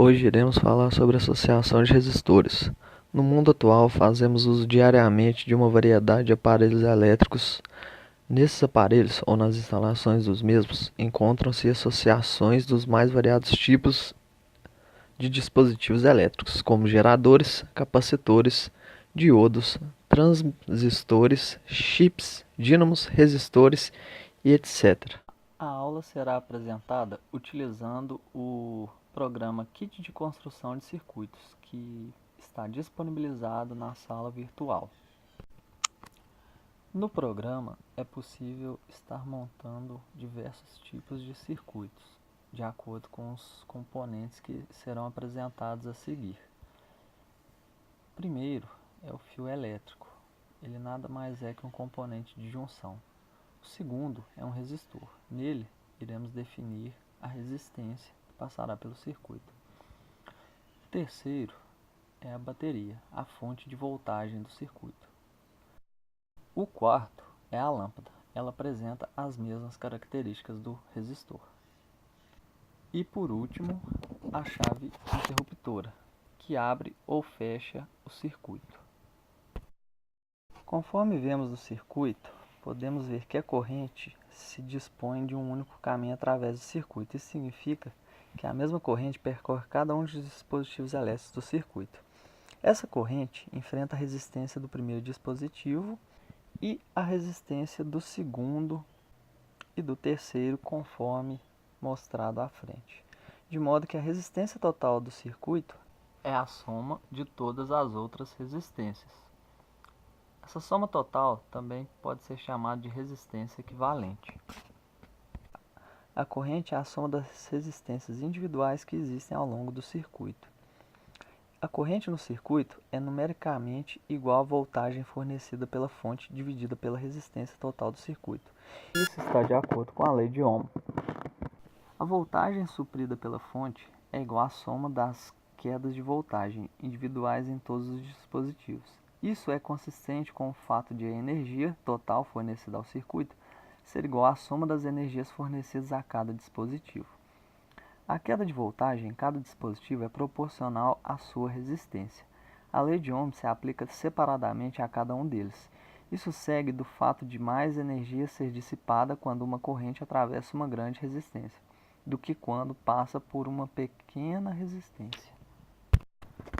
Hoje iremos falar sobre associação de resistores. No mundo atual, fazemos uso diariamente de uma variedade de aparelhos elétricos. Nesses aparelhos, ou nas instalações dos mesmos, encontram-se associações dos mais variados tipos de dispositivos elétricos, como geradores, capacitores, diodos, transistores, chips, dínamos, resistores e etc. A aula será apresentada utilizando o programa Kit de Construção de Circuitos, que está disponibilizado na sala virtual. No programa é possível estar montando diversos tipos de circuitos, de acordo com os componentes que serão apresentados a seguir. Primeiro é o fio elétrico. Ele nada mais é que um componente de junção. O segundo é um resistor. Nele, iremos definir a resistência que passará pelo circuito. O terceiro é a bateria, a fonte de voltagem do circuito. O quarto é a lâmpada. Ela apresenta as mesmas características do resistor. E por último, a chave interruptora, que abre ou fecha o circuito. Conforme vemos no circuito, podemos ver que a corrente se dispõe de um único caminho através do circuito. Isso significa que a mesma corrente percorre cada um dos dispositivos elétricos do circuito. Essa corrente enfrenta a resistência do primeiro dispositivo e a resistência do segundo e do terceiro, conforme mostrado à frente. De modo que a resistência total do circuito é a soma de todas as outras resistências. Essa soma total também pode ser chamada de resistência equivalente. A corrente é a soma das resistências individuais que existem ao longo do circuito. A corrente no circuito é numericamente igual à voltagem fornecida pela fonte dividida pela resistência total do circuito. Isso está de acordo com a lei de Ohm. A voltagem suprida pela fonte é igual à soma das quedas de voltagem individuais em todos os dispositivos. Isso é consistente com o fato de a energia total fornecida ao circuito ser igual à soma das energias fornecidas a cada dispositivo. A queda de voltagem em cada dispositivo é proporcional à sua resistência. A lei de Ohm se aplica separadamente a cada um deles. Isso segue do fato de mais energia ser dissipada quando uma corrente atravessa uma grande resistência, do que quando passa por uma pequena resistência.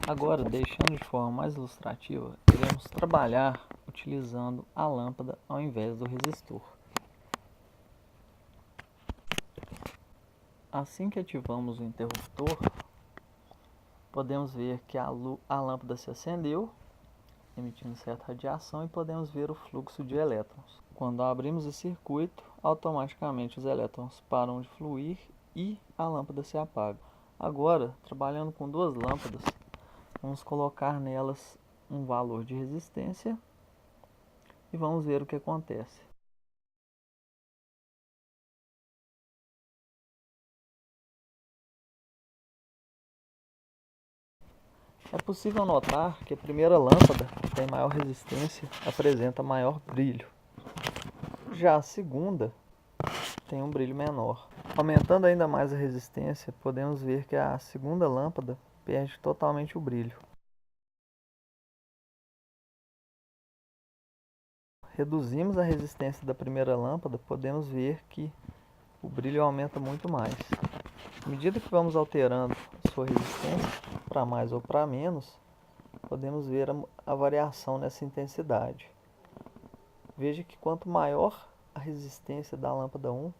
Agora, deixando de forma mais ilustrativa, iremos trabalhar utilizando a lâmpada ao invés do resistor. Assim que ativamos o interruptor, podemos ver que a lâmpada se acendeu, emitindo certa radiação, e podemos ver o fluxo de elétrons. Quando abrimos o circuito, automaticamente os elétrons param de fluir e a lâmpada se apaga. Agora, trabalhando com duas lâmpadas, vamos colocar nelas um valor de resistência e vamos ver o que acontece. É possível notar que a primeira lâmpada, que tem maior resistência, apresenta maior brilho. Já a segunda tem um brilho menor. Aumentando ainda mais a resistência, podemos ver que a segunda lâmpada perde totalmente o brilho. Reduzimos a resistência da primeira lâmpada, podemos ver que o brilho aumenta muito mais. À medida que vamos alterando a sua resistência para mais ou para menos, podemos ver a variação nessa intensidade. Veja que quanto maior a resistência da lâmpada 1,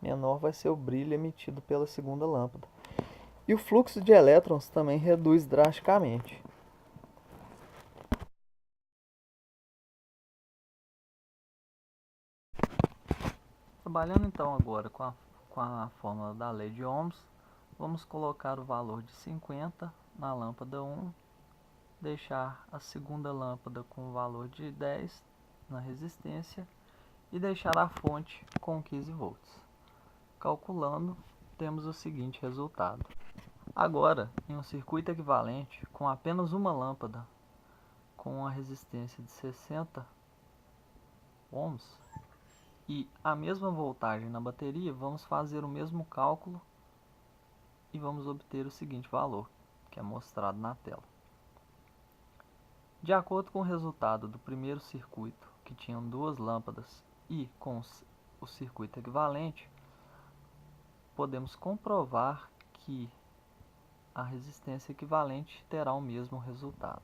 menor vai ser o brilho emitido pela segunda lâmpada. E o fluxo de elétrons também reduz drasticamente. Trabalhando então agora com a fórmula da lei de Ohms, vamos colocar o valor de 50 na lâmpada 1, deixar a segunda lâmpada com o valor de 10 na resistência e deixar a fonte com 15 volts. Calculando, temos o seguinte resultado. Agora, em um circuito equivalente, com apenas uma lâmpada com a resistência de 60 ohms e a mesma voltagem na bateria, vamos fazer o mesmo cálculo e vamos obter o seguinte valor, que é mostrado na tela. De acordo com o resultado do primeiro circuito, que tinham duas lâmpadas, e com o circuito equivalente, podemos comprovar que a resistência equivalente terá o mesmo resultado.